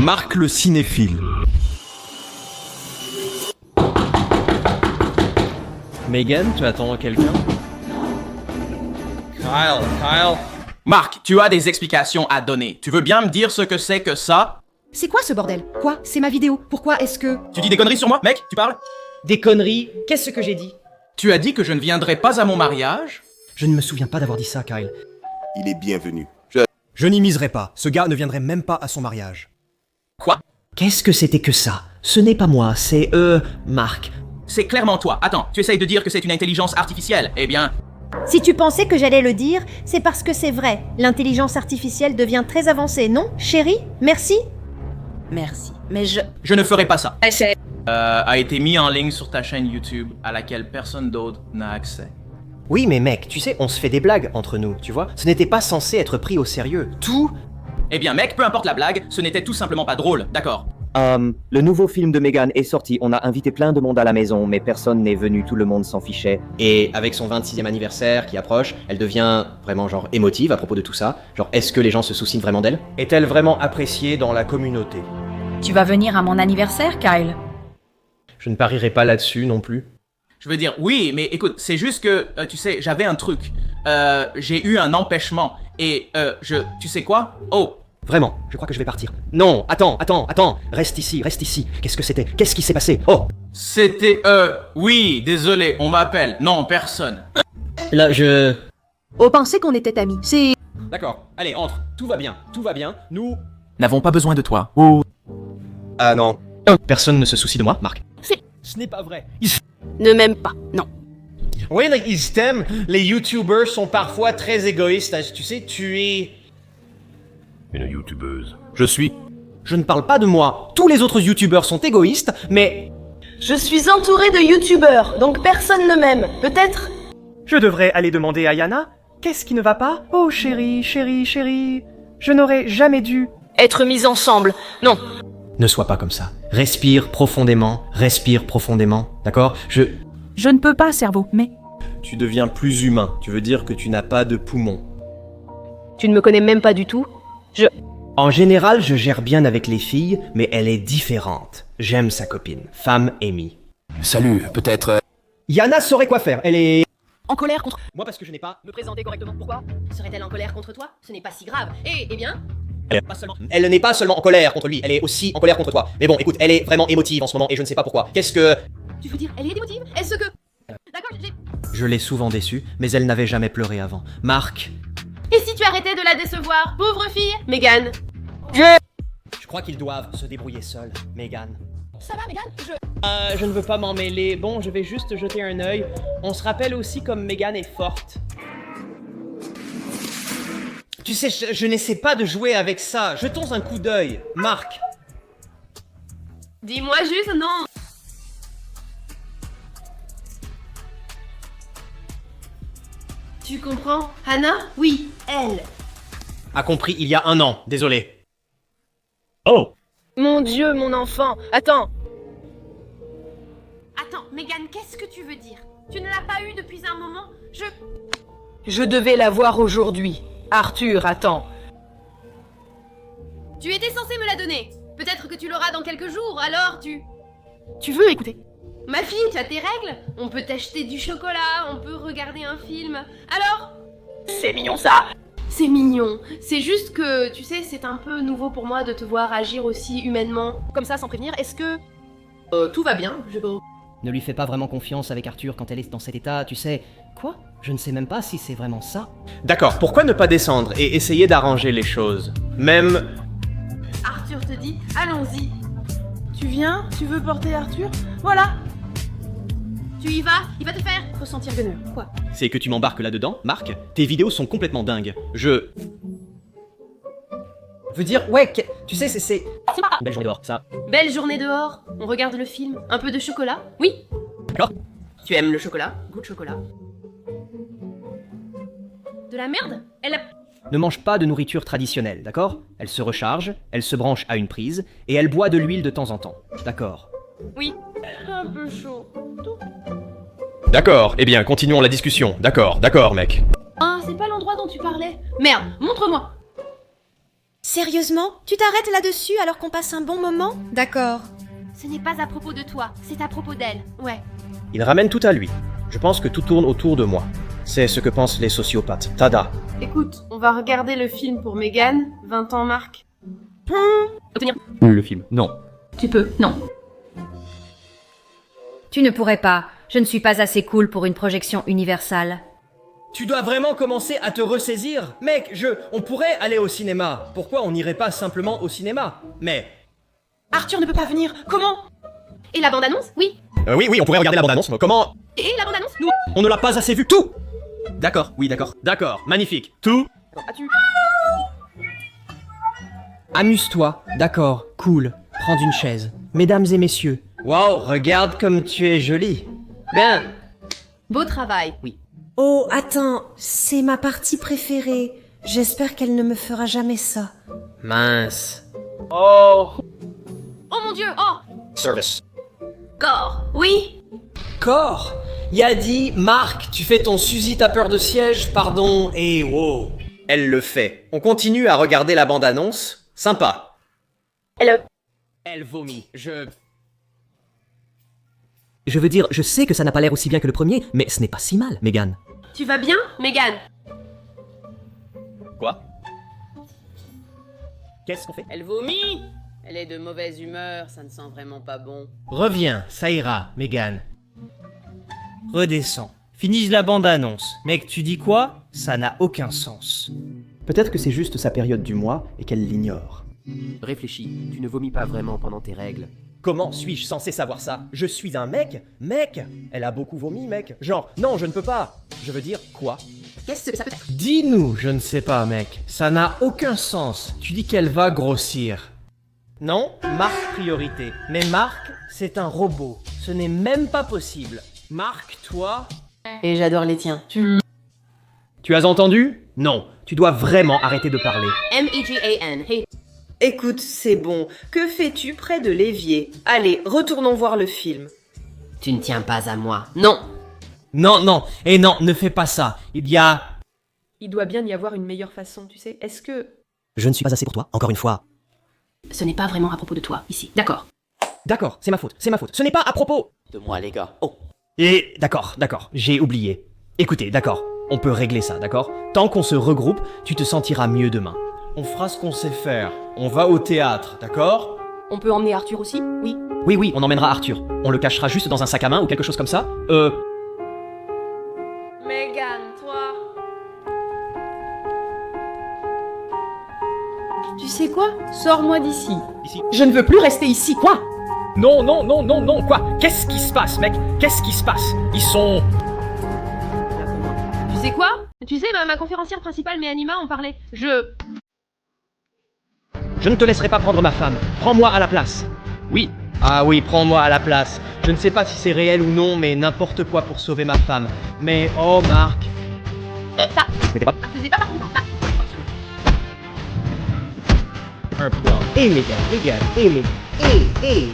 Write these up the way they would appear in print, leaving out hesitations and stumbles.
Marc le cinéphile. Megan, tu attends quelqu'un? Kyle. Marc, tu as des explications à donner. Tu veux bien me dire ce que c'est que ça? C'est quoi ce bordel? Quoi? C'est ma vidéo. Pourquoi est-ce que... Tu dis des conneries sur moi, mec? Tu parles? Des conneries? Qu'est-ce que j'ai dit? Tu as dit que je ne viendrai pas à mon mariage? Je ne me souviens pas d'avoir dit ça, Kyle. Il est bienvenu. Je n'y miserai pas. Ce gars ne viendrait même pas à son mariage. Quoi? Qu'est-ce que c'était que ça? Ce n'est pas moi, c'est Marc. C'est clairement toi. Attends, tu essayes de dire que c'est une intelligence artificielle. Eh bien... Si tu pensais que j'allais le dire, c'est parce que c'est vrai. L'intelligence artificielle devient très avancée, non, chérie? Merci? Merci, mais Je ne ferai pas ça. A été mis en ligne sur ta chaîne YouTube à laquelle personne d'autre n'a accès. Oui, mais mec, tu sais, on se fait des blagues entre nous, tu vois? Ce n'était pas censé être pris au sérieux. Tout... Eh bien mec, peu importe la blague, ce n'était tout simplement pas drôle, d'accord? Le nouveau film de Megan est sorti. On a invité plein de monde à la maison, mais personne n'est venu, tout le monde s'en fichait. Et avec son 26e anniversaire qui approche, elle devient vraiment genre émotive à propos de tout ça. Genre, est-ce que les gens se soucient vraiment d'elle? Est-elle vraiment appréciée dans la communauté? Tu vas venir à mon anniversaire, Kyle? Je ne parierai pas là-dessus non plus. Je veux dire, oui, mais écoute, c'est juste que, tu sais, j'avais un truc. J'ai eu un empêchement. Et, tu sais quoi? Oh! Vraiment, je crois que je vais partir. Non, attends. Reste ici. Qu'est-ce que c'était? Qu'est-ce qui s'est passé? Oh! C'était, oui, désolé, on m'appelle. Non, personne. Là, je... On pensait qu'on était amis. C'est... D'accord, allez, entre. Tout va bien. Nous... N'avons pas besoin de toi. Oh. Ah non. Personne ne se soucie de moi, Marc. Ce n'est pas vrai. Ne m'aime pas, non. Oui, ils t'aiment. Les YouTubers sont parfois très égoïstes. Tu sais, tu es... Une youtubeuse. Je suis. Je ne parle pas de moi. Tous les autres YouTubers sont égoïstes, mais... Je suis entourée de youtubeurs, donc personne ne m'aime. Peut-être? Je devrais aller demander à Yana. Qu'est-ce qui ne va pas? Oh chérie. Je n'aurais jamais dû... Être mis ensemble. Non. Ne sois pas comme ça. Respire profondément, d'accord? Je ne peux pas, cerveau, mais... Tu deviens plus humain. Tu veux dire que tu n'as pas de poumons. Tu ne me connais même pas du tout. En général, je gère bien avec les filles, mais elle est différente. J'aime sa copine, femme Amy. Salut, peut-être. Yana saurait quoi faire, elle est... En colère contre... Moi parce que je n'ai pas... Me présenter correctement, pourquoi? Serait-elle en colère contre toi? Ce n'est pas si grave. Eh bien... Elle n'est pas seulement en colère contre lui, elle est aussi en colère contre toi. Mais bon, écoute, elle est vraiment émotive en ce moment et je ne sais pas pourquoi. Qu'est-ce que... Tu veux dire, elle est émotive? Est-ce que... D'accord, Je l'ai souvent déçue, mais elle n'avait jamais pleuré avant. Marc... Et si tu arrêtais de la décevoir, pauvre fille? Megan. Je crois qu'ils doivent se débrouiller seuls, Megan. Ça va, Megan? Je ne veux pas m'en mêler. Bon, je vais juste jeter un œil. On se rappelle aussi comme Megan est forte. Tu sais, je n'essaie pas de jouer avec ça. Jetons un coup d'œil. Marc. Dis-moi juste non. Tu comprends? Hannah? Oui, elle. A compris il y a 1 an, désolé. Oh! Mon Dieu, mon enfant. Attends, Megan, qu'est-ce que tu veux dire? Tu ne l'as pas eu depuis un moment? je devais la voir aujourd'hui. Arthur, attends. Tu étais censé me la donner. Peut-être que tu l'auras dans quelques jours, alors Tu veux écouter? Ma fille, tu as tes règles? On peut t'acheter du chocolat, on peut regarder un film. Alors? C'est mignon ça. C'est mignon. C'est juste que, tu sais, c'est un peu nouveau pour moi de te voir agir aussi humainement. Comme ça, sans prévenir, est-ce que... Tout va bien, Ne lui fais pas vraiment confiance avec Arthur quand elle est dans cet état, tu sais. Quoi? Je ne sais même pas si c'est vraiment ça. D'accord, pourquoi ne pas descendre et essayer d'arranger les choses? Même... Arthur te dit, allons-y. Tu viens? Tu veux porter Arthur? Voilà. Tu y vas? Il va te faire Ressentir veneux. Quoi? C'est que tu m'embarques là-dedans, Marc? Tes vidéos sont complètement dingues. Je... veux dire, ouais, tu sais, c'est... Belle journée dehors, ça. Belle journée dehors. On regarde le film. Un peu de chocolat? Oui. D'accord. Tu aimes le chocolat? Goût de chocolat. De la merde? Ne mange pas de nourriture traditionnelle, d'accord? Elle se recharge, elle se branche à une prise, et elle boit de l'huile de temps en temps, d'accord? Oui. Un peu chaud. D'accord, eh bien, continuons la discussion. D'accord, mec. Ah, c'est pas l'endroit dont tu parlais. Merde, montre-moi. Sérieusement? Tu t'arrêtes là-dessus alors qu'on passe un bon moment? D'accord. Ce n'est pas à propos de toi, c'est à propos d'elle. Ouais. Il ramène tout à lui. Je pense que tout tourne autour de moi. C'est ce que pensent les sociopathes. Tada. Écoute, on va regarder le film pour Megan. 20 ans, Marc. Obtenir. Le film. Non. Tu peux, non. Tu ne pourrais pas. Je ne suis pas assez cool pour une projection universelle. Tu dois vraiment commencer à te ressaisir. Mec, on pourrait aller au cinéma. Pourquoi on n'irait pas simplement au cinéma? Mais... Arthur ne peut pas venir. Comment? Et la bande-annonce? Oui. Oui, on pourrait regarder la bande-annonce. Comment? Et la bande-annonce? Nous. On ne l'a pas assez vu. Tout. D'accord, oui, d'accord. D'accord, magnifique. Tout. As-tu... Amuse-toi. D'accord, cool. Prends une chaise. Mesdames et messieurs. Waouh, regarde comme tu es jolie. Bien. Beau travail. Oui. Oh, attends, c'est ma partie préférée. J'espère qu'elle ne me fera jamais ça. Mince. Oh. Oh mon dieu, oh. Service. Corps. Oui. Corps. Y'a dit, Marc, tu fais ton Suzy tapeur de siège, pardon, et wow. Elle le fait. On continue à regarder la bande-annonce. Sympa. Elle vomit. Je veux dire, je sais que ça n'a pas l'air aussi bien que le premier, mais ce n'est pas si mal, Megan. Tu vas bien, Megan? Quoi? Qu'est-ce qu'on fait? Elle vomit. Elle est de mauvaise humeur, ça ne sent vraiment pas bon. Reviens, ça ira, Megan. Redescends. Finis la bande-annonce. Mec, tu dis quoi? Ça n'a aucun sens. Peut-être que c'est juste sa période du mois et qu'elle l'ignore. Réfléchis, tu ne vomis pas vraiment pendant tes règles. Comment suis-je censé savoir ça? Je suis un mec? Mec? Elle a beaucoup vomi, mec. Genre, non, je ne peux pas. Je veux dire quoi? Qu'est-ce que ça peut être? Dis-nous, je ne sais pas, mec. Ça n'a aucun sens. Tu dis qu'elle va grossir. Non, Marc priorité. Mais Marc, c'est un robot. Ce n'est même pas possible. Marc, toi... Et j'adore les tiens. Tu as entendu? Non, tu dois vraiment arrêter de parler. M-E-G-A-N. Hey. Écoute, c'est bon. Que fais-tu près de l'évier? Allez, retournons voir le film. Tu ne tiens pas à moi. Non. Non, et non, ne fais pas ça. Il y a... Il doit bien y avoir une meilleure façon, tu sais. Est-ce que... Je ne suis pas assez pour toi, encore une fois. Ce n'est pas vraiment à propos de toi, ici. D'accord. D'accord, c'est ma faute. Ce n'est pas à propos De moi, les gars. Oh. Et d'accord, j'ai oublié. Écoutez, d'accord, on peut régler ça, d'accord? Tant qu'on se regroupe, tu te sentiras mieux demain. On fera ce qu'on sait faire. On va au théâtre, d'accord? On peut emmener Arthur aussi? Oui. Oui, on emmènera Arthur. On le cachera juste dans un sac à main ou quelque chose comme ça. Megan, toi... Tu sais quoi? Sors-moi d'ici. Ici. Je ne veux plus rester ici, quoi? Non, quoi? Qu'est-ce qui se passe, mec? Qu'est-ce qui se passe? Ils sont... Tu sais quoi? Tu sais, ma conférencière principale, mais Anima, en parlait. Je ne te laisserai pas prendre ma femme. Prends-moi à la place. Oui. Ah oui, prends-moi à la place. Je ne sais pas si c'est réel ou non, mais n'importe quoi pour sauver ma femme. Mais oh, Marc. Ça. Mettez pas. Faisais pas partie. Un point. Megan.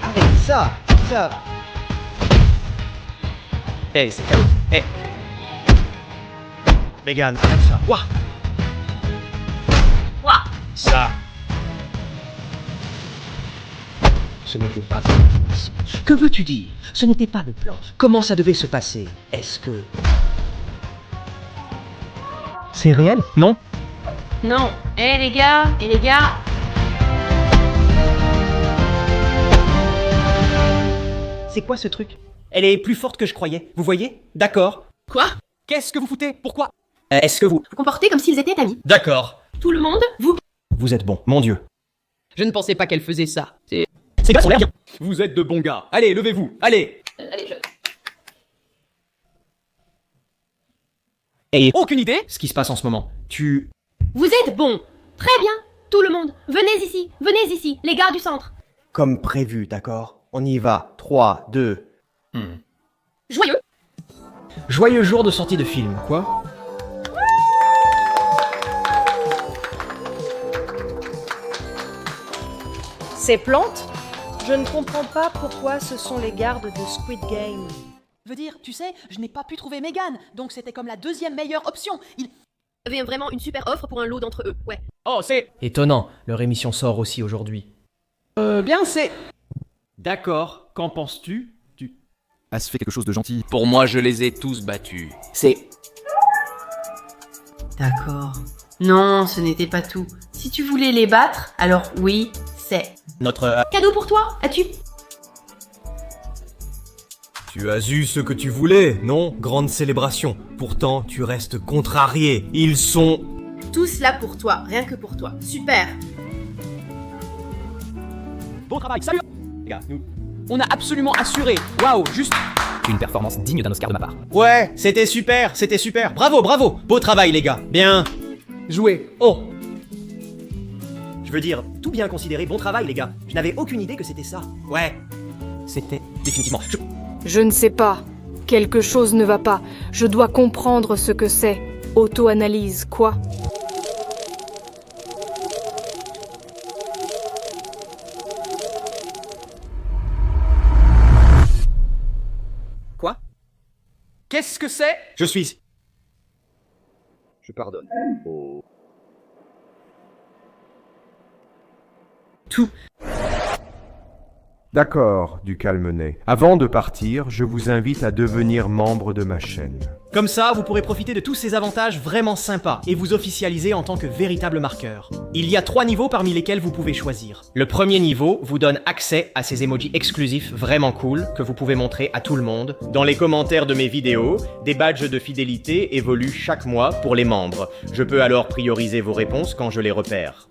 Arrête ça. C'est calme. Megan, arrête ça. Ouah. Ça. Ce n'était pas... Que veux-tu dire? Ce n'était pas le plan. Comment ça devait se passer? Est-ce que... C'est réel? Non? Non. Les gars. C'est quoi ce truc? Elle est plus forte que je croyais. Vous voyez? D'accord. Quoi? Qu'est-ce que vous foutez? Pourquoi? Est-ce que vous... Vous comportez comme s'ils étaient amis. D'accord. Tout le monde, vous. Vous êtes bon, mon Dieu. Je ne pensais pas qu'elle faisait ça. Ces gars sont l'air bien. Vous êtes de bons gars. Allez, levez-vous. Allez. Allez, Et aucune idée ce qui se passe en ce moment. Vous êtes bons. Très bien. Tout le monde, venez ici. Les gars du centre. Comme prévu, d'accord? On y va. 3, 2... Joyeux. Joyeux jour de sortie de film, quoi? Ces plantes? Je ne comprends pas pourquoi ce sont les gardes de Squid Game. Veux dire, tu sais, je n'ai pas pu trouver Megan, donc c'était comme la deuxième meilleure option. Il y avait vraiment une super offre pour un lot d'entre eux, ouais. Oh, c'est... Étonnant, leur émission sort aussi aujourd'hui. Bien, c'est... D'accord, qu'en penses-tu? As fait quelque chose de gentil. Pour moi, je les ai tous battus. C'est... D'accord. Non, ce n'était pas tout. Si tu voulais les battre, alors oui, c'est... Notre... Cadeau pour toi, as-tu? Tu as eu ce que tu voulais, non? Grande célébration. Pourtant, tu restes contrarié. Ils sont... Tous là pour toi, rien que pour toi. Super. Bon travail, salut les gars, on a absolument assuré. Waouh, juste... Une performance digne d'un Oscar de ma part. Ouais, c'était super. Bravo, bravo. Beau travail, les gars. Bien. joué. Oh. Je veux dire, tout bien considéré, bon travail, les gars. Je n'avais aucune idée que c'était ça. Ouais. C'était définitivement... Je ne sais pas. Quelque chose ne va pas. Je dois comprendre ce que c'est. Auto-analyse, quoi? Quoi? Qu'est-ce que c'est? Je suis... Je pardonne. Tout. D'accord, du calme-nez. Avant de partir, je vous invite à devenir membre de ma chaîne. Comme ça, vous pourrez profiter de tous ces avantages vraiment sympas et vous officialiser en tant que véritable marqueur. Il y a 3 niveaux parmi lesquels vous pouvez choisir. Le premier niveau vous donne accès à ces emojis exclusifs vraiment cool que vous pouvez montrer à tout le monde. Dans les commentaires de mes vidéos, des badges de fidélité évoluent chaque mois pour les membres. Je peux alors prioriser vos réponses quand je les repère.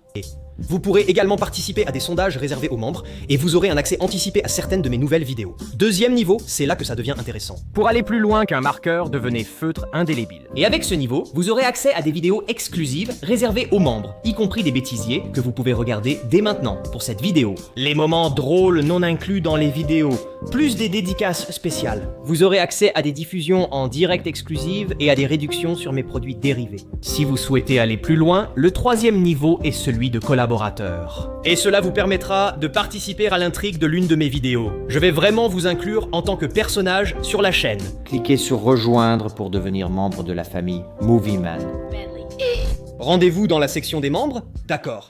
Vous pourrez également participer à des sondages réservés aux membres et vous aurez un accès anticipé à certaines de mes nouvelles vidéos. Deuxième niveau, c'est là que ça devient intéressant. Pour aller plus loin qu'un marqueur, devenez feutre indélébile. Et avec ce niveau, vous aurez accès à des vidéos exclusives réservées aux membres, y compris des bêtisiers que vous pouvez regarder dès maintenant pour cette vidéo. Les moments drôles non inclus dans les vidéos, plus des dédicaces spéciales. Vous aurez accès à des diffusions en direct exclusives et à des réductions sur mes produits dérivés. Si vous souhaitez aller plus loin, le troisième niveau est celui de collaborateur. Et cela vous permettra de participer à l'intrigue de l'une de mes vidéos. Je vais vraiment vous inclure en tant que personnage sur la chaîne. Cliquez sur rejoindre pour devenir membre de la famille Movie Man. Rendez-vous dans la section des membres? D'accord.